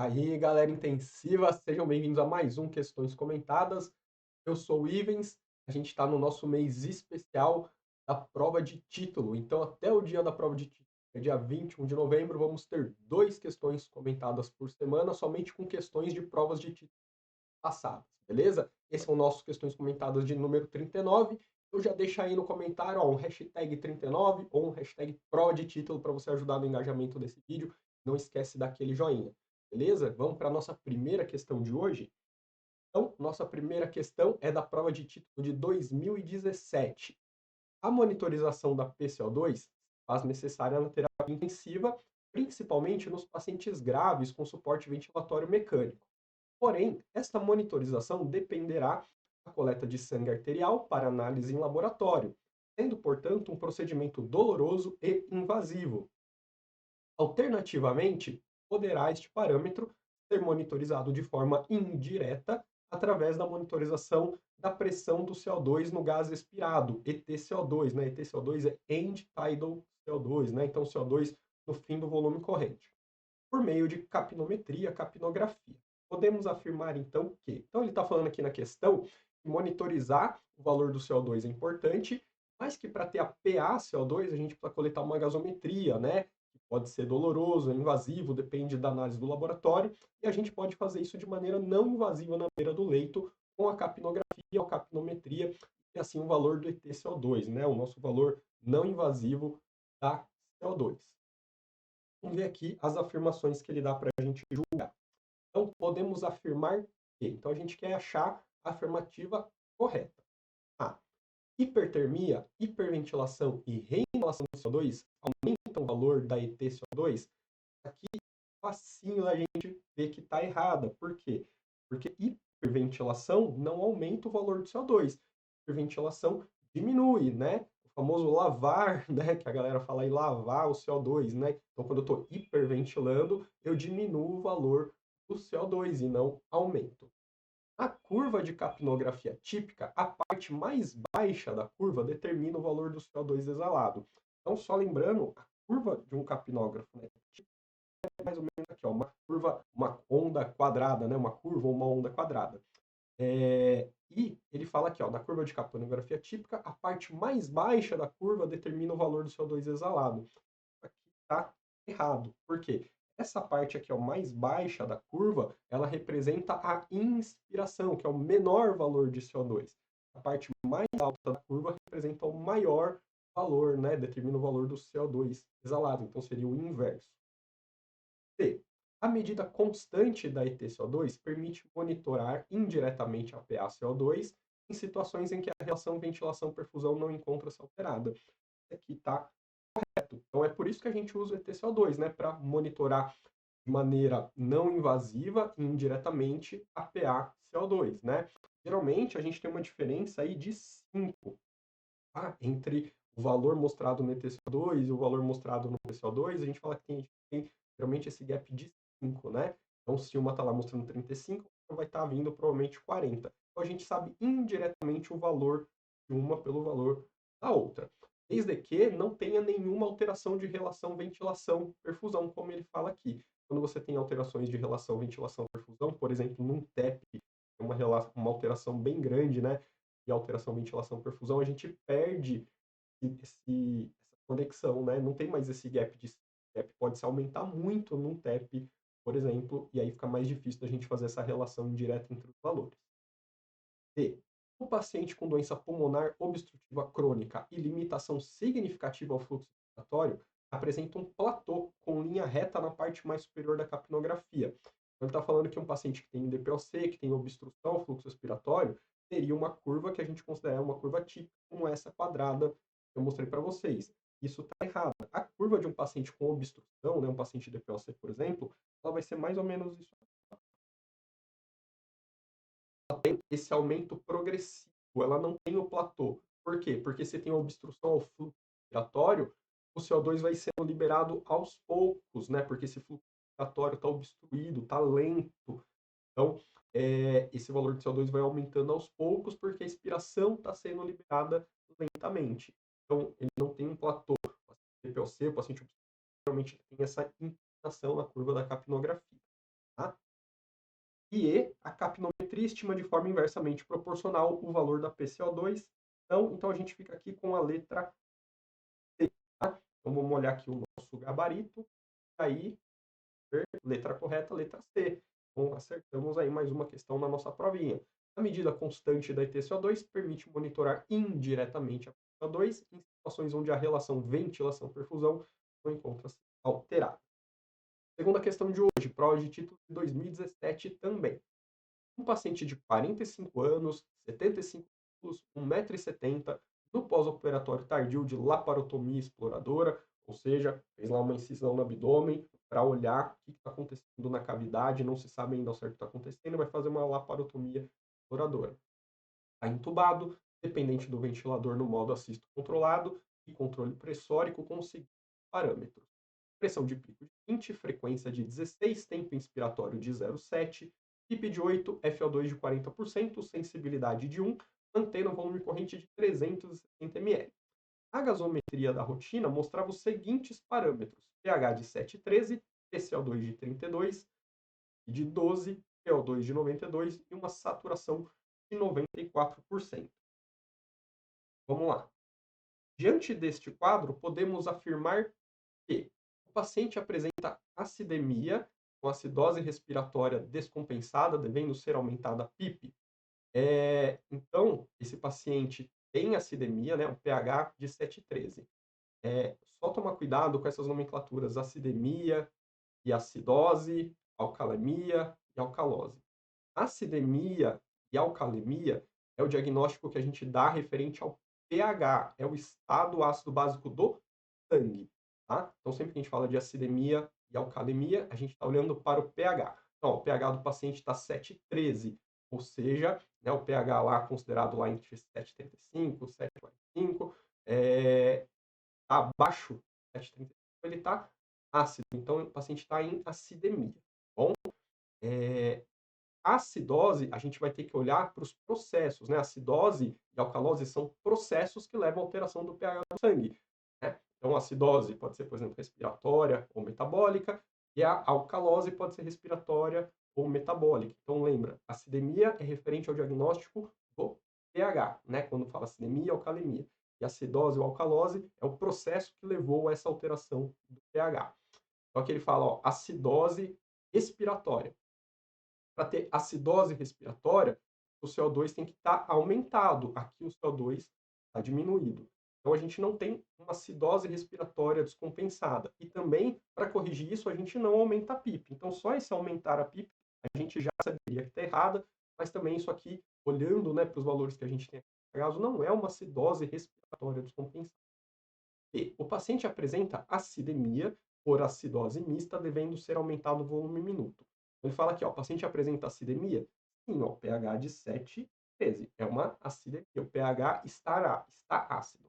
Aí, galera intensiva, sejam bem-vindos a mais um Questões Comentadas. Eu sou o Ivens, a gente está no nosso mês especial da prova de título. Então, até o dia da prova de título, que é dia 21 de novembro, vamos ter 2 questões comentadas por semana, somente com questões de provas de título passadas, beleza? Esse é o nosso Questões Comentadas de número 39. Eu já deixo aí no comentário ó, um hashtag 39 ou um hashtag prova de título para você ajudar no engajamento desse vídeo. Não esquece daquele joinha. Beleza? Vamos para a nossa primeira questão de hoje. Então, nossa primeira questão é da prova de título de 2017. A monitorização da PCO2 faz necessária na terapia intensiva, principalmente nos pacientes graves com suporte ventilatório mecânico. Porém, esta monitorização dependerá da coleta de sangue arterial para análise em laboratório, sendo, portanto, um procedimento doloroso e invasivo. Alternativamente, poderá este parâmetro ser monitorizado de forma indireta através da monitorização da pressão do CO2 no gás expirado, EtCO2, né? EtCO2 é End Tidal CO2, né? Então, CO2 no fim do volume corrente, por meio de capnometria, capnografia. Podemos afirmar, então, que... Então, ele está falando aqui na questão que monitorizar o valor do CO2 é importante, mas que para ter a PaCO2 a gente precisa coletar uma gasometria, né? Pode ser doloroso, é invasivo, depende da análise do laboratório, e a gente pode fazer isso de maneira não invasiva na beira do leito, com a capnografia ou capnometria, e assim o valor do EtCO2, né? O nosso valor não invasivo da CO2. Vamos ver aqui as afirmações que ele dá para a gente julgar. Então, podemos afirmar que. Então, a gente quer achar a afirmativa correta. A. Hipertermia, hiperventilação e reinalação do CO2 aumentam o valor da EtCO2. Aqui, facinho a gente ver que está errada. Por quê? Porque hiperventilação não aumenta o valor do CO2. Hiperventilação diminui, né? O famoso lavar, né? Que a galera fala aí, lavar o CO2, né? Então, quando eu estou hiperventilando, eu diminuo o valor do CO2 e não aumento. A curva de capnografia típica, a parte mais baixa da curva determina o valor do CO2 exalado. Então, só lembrando, a curva de um capnógrafo, né, é mais ou menos aqui, ó, uma curva, uma onda quadrada, né, uma curva ou uma onda quadrada. E ele fala aqui, ó, na curva de capnografia típica, a parte mais baixa da curva determina o valor do CO2 exalado. Aqui está errado. Por quê? Essa parte aqui, ó, mais baixa da curva, ela representa a inspiração, que é o menor valor de CO2. A parte mais alta da curva representa o maior valor, né? Determina o valor do CO2 exalado. Então seria o inverso. C. A medida constante da EtCO2 permite monitorar indiretamente a PaCO2 em situações em que a relação ventilação-perfusão não encontra-se alterada. Aqui está correto. Então é por isso que a gente usa o EtCO2, né, para monitorar de maneira não invasiva e indiretamente a PaCO2, né? Geralmente a gente tem uma diferença aí de 5, tá? Entre o valor mostrado no EtCO2 e o valor mostrado no PCO2, a gente fala que tem geralmente esse gap de 5, né? Então se uma está lá mostrando 35, vai estar vindo provavelmente 40. Então a gente sabe indiretamente o valor de uma pelo valor da outra, desde que não tenha nenhuma alteração de relação ventilação-perfusão, como ele fala aqui. Quando você tem alterações de relação ventilação-perfusão, por exemplo, num TEP, uma alteração bem grande, né? E alteração ventilação-perfusão, a gente perde essa conexão, né? Não tem mais esse gap de gap, pode se aumentar muito num TEP, por exemplo, e aí fica mais difícil da gente fazer essa relação indireta entre os valores. D. O paciente com doença pulmonar obstrutiva crônica e limitação significativa ao fluxo respiratório apresenta um platô com linha reta na parte mais superior da capnografia. Então, ele está falando que um paciente que tem DPOC, que tem obstrução ao fluxo respiratório, teria uma curva que a gente considera uma curva típica, como essa quadrada que eu mostrei para vocês. Isso está errado. A curva de um paciente com obstrução, né, um paciente DPOC, por exemplo, ela vai ser mais ou menos isso, esse aumento progressivo, ela não tem o platô. Por quê? Porque você tem uma obstrução ao fluxo respiratório, o CO2 vai sendo liberado aos poucos, né? Porque esse fluxo respiratório está obstruído, está lento. Então, esse valor de CO2 vai aumentando aos poucos porque a expiração está sendo liberada lentamente. Então, ele não tem um platô. O paciente DPOC, o paciente realmente tem essa inclinação na curva da capnografia. tá? E a capnometria estima de forma inversamente proporcional o valor da PCO2. Então a gente fica aqui com a letra C, tá? Então vamos olhar aqui o nosso gabarito. Aí, letra correta, letra C. Então acertamos aí mais uma questão na nossa provinha. A medida constante da EtCO2 permite monitorar indiretamente a PCO2 em situações onde a relação ventilação-perfusão não encontra-se alterada. Segunda questão de hoje, prova de título de 2017 também. Um paciente de 45 anos, 75 quilos, 1,70 m, no pós-operatório tardio de laparotomia exploradora, ou seja, fez lá uma incisão no abdômen para olhar o que está acontecendo na cavidade, não se sabe ainda ao certo o que está acontecendo, vai fazer uma laparotomia exploradora. Está entubado, dependente do ventilador no modo assisto controlado e controle pressórico com os seguintes parâmetros: pressão de pico de 20, frequência de 16, tempo inspiratório de 0,7, PIP de 8, FO2 de 40%, sensibilidade de 1, mantendo o volume corrente de 360 ml. A gasometria da rotina mostrava os seguintes parâmetros: pH de 7,13, PCO2 de 32, de 12, PO2 de 92 e uma saturação de 94%. Vamos lá. Diante deste quadro, podemos afirmar que o paciente apresenta acidemia, com acidose respiratória descompensada, devendo ser aumentada a PIP. Então, esse paciente tem acidemia, né, um pH de 7,13. Só tomar cuidado com essas nomenclaturas: acidemia e acidose, alcalemia e alcalose. Acidemia e alcalemia é o diagnóstico que a gente dá referente ao pH, é o estado ácido básico do sangue, tá? Então, sempre que a gente fala de acidemia e alcalemia, a gente está olhando para o pH. Então, o pH do paciente está 7,13, ou seja, né, o pH lá considerado lá entre 7,35 e 7,45, abaixo de 7,35, ele está ácido. Então, o paciente está em acidemia. Bom, a acidose, a gente vai ter que olhar para os processos, né? Acidose e alcalose são processos que levam à alteração do pH do sangue, né? Então, a acidose pode ser, por exemplo, respiratória ou metabólica, e a alcalose pode ser respiratória ou metabólica. Então, lembra, acidemia é referente ao diagnóstico do pH, né? Quando fala acidemia e alcalemia. E acidose ou alcalose é o processo que levou a essa alteração do pH. Então, aqui ele fala, ó, acidose respiratória. Para ter acidose respiratória, o CO2 tem que estar aumentado. Aqui o CO2 está diminuído. Então a gente não tem uma acidose respiratória descompensada. E também, para corrigir isso, a gente não aumenta a PIP. Então só esse aumentar a PIP, a gente já saberia que está errada, mas também isso aqui, olhando, né, para os valores que a gente tem aqui, caso não é uma acidose respiratória descompensada. E o paciente apresenta acidemia por acidose mista, devendo ser aumentado o volume minuto. Ele fala aqui, ó, o paciente apresenta acidemia? Sim, ó, pH de 7,13. É uma acidemia. O pH está ácido.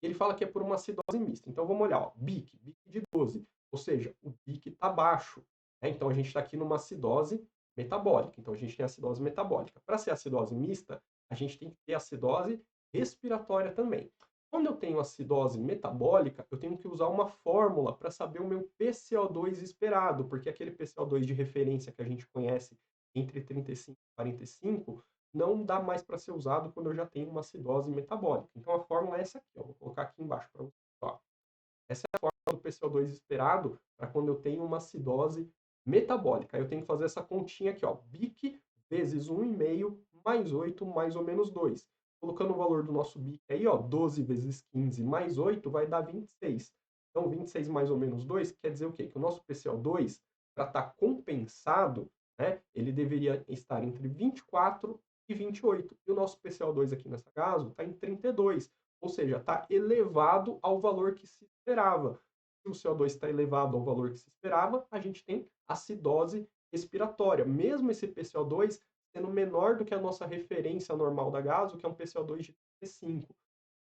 Ele fala que é por uma acidose mista. Então vamos olhar, ó, BIC de 12. Ou seja, o BIC está baixo. Né? Então a gente está aqui numa acidose metabólica. Então a gente tem acidose metabólica. Para ser acidose mista, a gente tem que ter acidose respiratória também. Quando eu tenho acidose metabólica, eu tenho que usar uma fórmula para saber o meu PCO2 esperado, porque aquele PCO2 de referência que a gente conhece entre 35 e 45 não dá mais para ser usado quando eu já tenho uma acidose metabólica. Então a fórmula é essa aqui, ó, vou colocar aqui embaixo para você. Ó. Essa é a fórmula do PCO2 esperado para quando eu tenho uma acidose metabólica. Aí eu tenho que fazer essa continha aqui, ó, BIC vezes 1,5 mais 8 mais ou menos 2. Colocando o valor do nosso BIC aí, ó, 12 vezes 15 mais 8 vai dar 26. Então, 26 mais ou menos 2 quer dizer o quê? Que o nosso PCO2, para estar compensado, né, ele deveria estar entre 24 e 28. E o nosso PCO2 aqui nesse caso está em 32. Ou seja, está elevado ao valor que se esperava. Se o CO2 está elevado ao valor que se esperava, a gente tem acidose respiratória. Mesmo esse PCO2 sendo menor do que a nossa referência normal da gaso, que é um PCO2 de 35,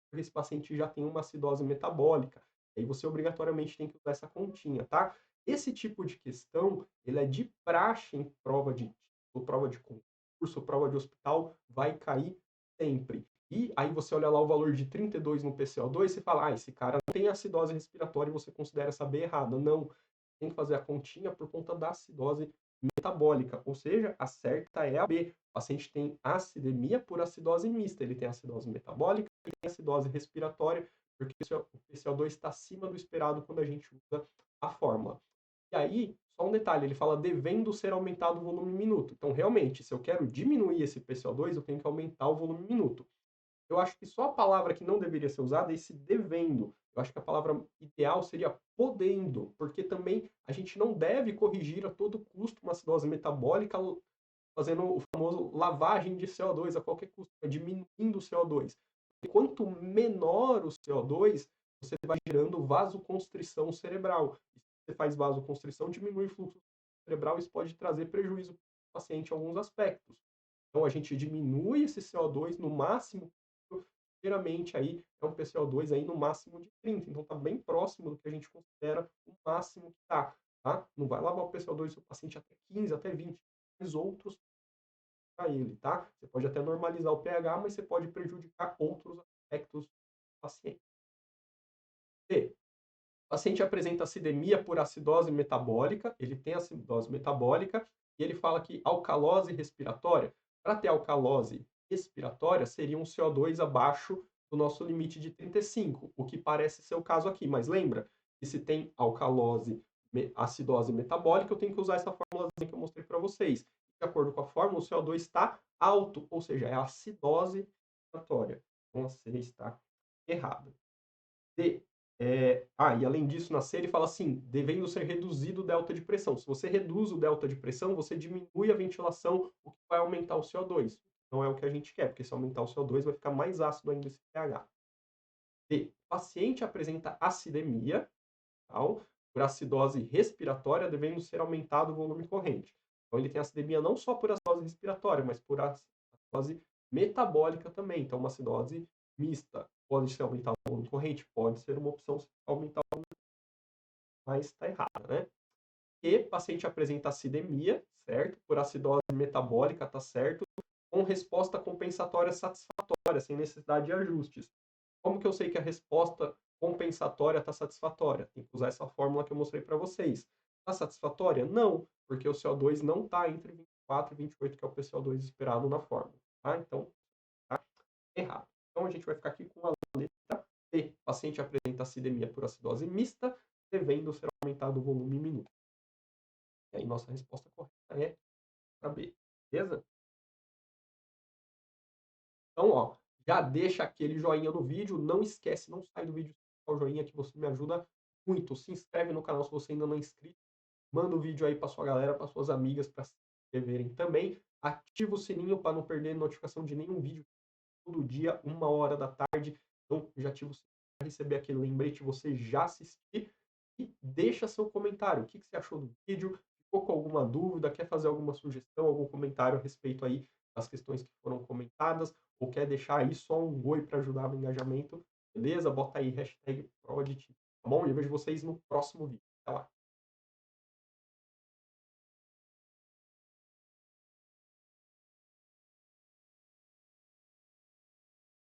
porque esse paciente já tem uma acidose metabólica. Aí você obrigatoriamente tem que usar essa continha, tá? Esse tipo de questão, ele é de praxe em prova de concurso, prova de hospital, vai cair sempre. E aí você olha lá o valor de 32 no PCO2, você fala, esse cara não tem acidose respiratória e você considera essa B errada. Não, tem que fazer a continha por conta da acidose metabólica, ou seja, a certa é a B. O paciente tem acidemia por acidose mista, ele tem acidose metabólica e tem acidose respiratória, porque o PCO2 está acima do esperado quando a gente usa a fórmula. E aí, só um detalhe, ele fala devendo ser aumentado o volume minuto. Então, realmente, se eu quero diminuir esse PCO2, eu tenho que aumentar o volume minuto. Eu acho que só a palavra que não deveria ser usada é esse devendo. Eu acho que a palavra ideal seria podendo, porque também a gente não deve corrigir a todo custo uma acidose metabólica fazendo o famoso lavagem de CO2 a qualquer custo, diminuindo o CO2. E quanto menor o CO2, você vai gerando vasoconstrição cerebral. E se você faz vasoconstrição, diminui o fluxo cerebral, isso pode trazer prejuízo para o paciente em alguns aspectos. Então a gente diminui esse CO2 no máximo, geralmente aí é um PCO2 aí no máximo de 30, então está bem próximo do que a gente considera o máximo que está, tá? Não vai lavar o PCO2 do seu paciente até 15, até 20, mas outros para ele, tá? Você pode até normalizar o pH, mas você pode prejudicar outros aspectos do paciente. B. O paciente apresenta acidemia por acidose metabólica, ele tem acidose metabólica, e ele fala que alcalose respiratória, para ter alcalose respiratória, seria um CO2 abaixo do nosso limite de 35, o que parece ser o caso aqui, mas lembra que se tem alcalose, acidose metabólica, eu tenho que usar essa fórmula que eu mostrei para vocês. De acordo com a fórmula, o CO2 está alto, ou seja, é acidose respiratória. Então, a C está errada. D. E além disso, na C ele fala assim, devendo ser reduzido o delta de pressão. Se você reduz o delta de pressão, você diminui a ventilação, o que vai aumentar o CO2. Não é o que a gente quer, porque se aumentar o CO2 vai ficar mais ácido ainda esse pH. D. O paciente apresenta acidemia, tal, por acidose respiratória, devendo ser aumentado o volume corrente. Então ele tem acidemia não só por acidose respiratória, mas por acidose metabólica também. Então uma acidose mista. Pode ser aumentar o volume corrente? Pode ser uma opção aumentar o volume, mas está errada, né? E paciente apresenta acidemia, certo? Por acidose metabólica, tá certo? Com resposta compensatória satisfatória, sem necessidade de ajustes. Como que eu sei que a resposta compensatória está satisfatória? Tem que usar essa fórmula que eu mostrei para vocês. Está satisfatória? Não, porque o CO2 não está entre 24 e 28, que é o PCO2 esperado na fórmula. Tá? Então, tá errado. Então, a gente vai ficar aqui com a letra B. O paciente apresenta acidemia por acidose mista, devendo ser aumentado o volume minuto. E aí, nossa resposta correta é a B. Beleza? Então, ó, já deixa aquele joinha no vídeo, não esquece, não sai do vídeo o joinha que você me ajuda muito. Se inscreve no canal se você ainda não é inscrito. Manda o vídeo aí para sua galera, para suas amigas, para se inscreverem também. Ativa o sininho para não perder notificação de nenhum vídeo todo dia, 1 hora da tarde. Então, já ativa o sininho para receber aquele lembrete, você já assistir. E deixa seu comentário. O que você achou do vídeo? Ficou com alguma dúvida? Quer fazer alguma sugestão, algum comentário a respeito aí das questões que foram comentadas? Ou quer deixar aí só um oi para ajudar no engajamento? Beleza? Bota aí hashtag ProAditivo, tá bom? E eu vejo vocês no próximo vídeo. Até lá!